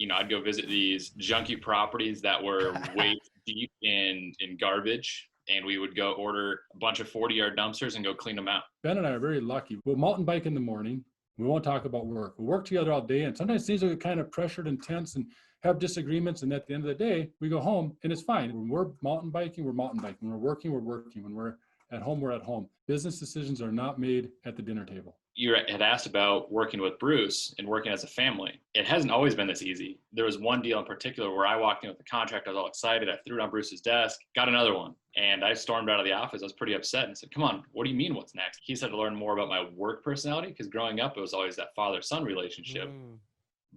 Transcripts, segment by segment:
I'd go visit these junky properties that were waist deep in garbage. And we would go order a bunch of 40-yard dumpsters and go clean them out. Ben and I are very lucky. We'll mountain bike in the morning. We won't talk about work. We'll work together all day. And sometimes things are kind of pressured and tense and have disagreements. And at the end of the day, we go home and it's fine. When we're mountain biking, we're mountain biking. When we're working, we're working. When we're at home, we're at home. Business decisions are not made at the dinner table. You had asked about working with Bruce and working as a family. It hasn't always been this easy. There was one deal in particular where I walked in with the contract. I was all excited. I threw it on Bruce's desk, got another one. And I stormed out of the office. I was pretty upset and said, come on, what do you mean what's next? He said to learn more about my work personality because growing up, it was always that father-son relationship.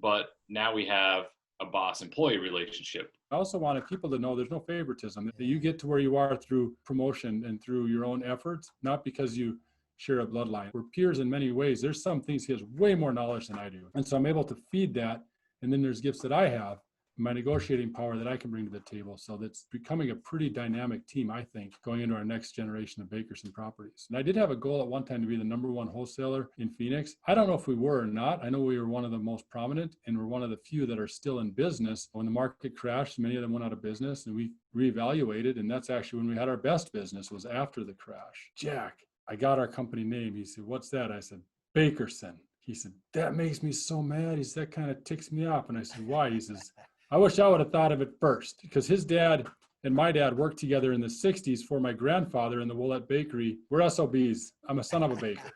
But now we have a boss-employee relationship. I also wanted people to know there's no favoritism, that you get to where you are through promotion and through your own efforts, not because you share a bloodline. We're peers in many ways. There's some things he has way more knowledge than I do. And so I'm able to feed that. And then there's gifts that I have, my negotiating power that I can bring to the table. So that's becoming a pretty dynamic team, I think, going into our next generation of Bakerson properties. And I did have a goal at one time to be the #1 wholesaler in Phoenix. I don't know if we were or not. I know we were one of the most prominent, and we're one of the few that are still in business. When the market crashed, many of them went out of business, and we reevaluated. And that's actually when we had our best business, was after the crash. Jack, I got our company name. He said, what's that? I said, Bakerson. He said, that makes me so mad. He said, that kind of ticks me off. And I said, why? He says, I wish I would have thought of it first, because his dad and my dad worked together in the 60s for my grandfather in the Willette Bakery. We're SOBs. I'm a son of a baker.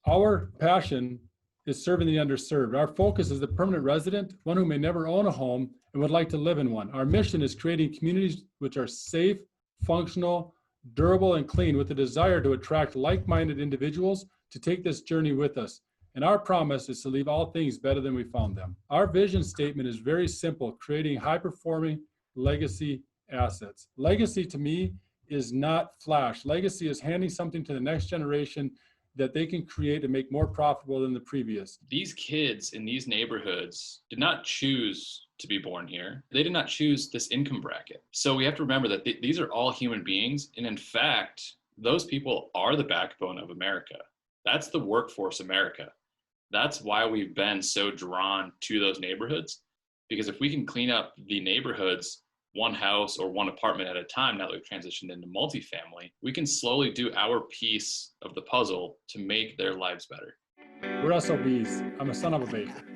Our passion is serving the underserved. Our focus is the permanent resident, one who may never own a home and would like to live in one. Our mission is creating communities which are safe, functional, durable, and clean, with a desire to attract like-minded individuals to take this journey with us. And our promise is to leave all things better than we found them. Our vision statement is very simple: creating high-performing legacy assets. Legacy to me is not flash. Legacy is handing something to the next generation that they can create and make more profitable than the previous. These kids in these neighborhoods did not choose to be born here. They did not choose this income bracket. So we have to remember that these are all human beings. And in fact, those people are the backbone of America. That's the workforce America. That's why we've been so drawn to those neighborhoods, because if we can clean up the neighborhoods one house or one apartment at a time, now that we've transitioned into multifamily, we can slowly do our piece of the puzzle to make their lives better. We're SOBs. I'm a son of a baker.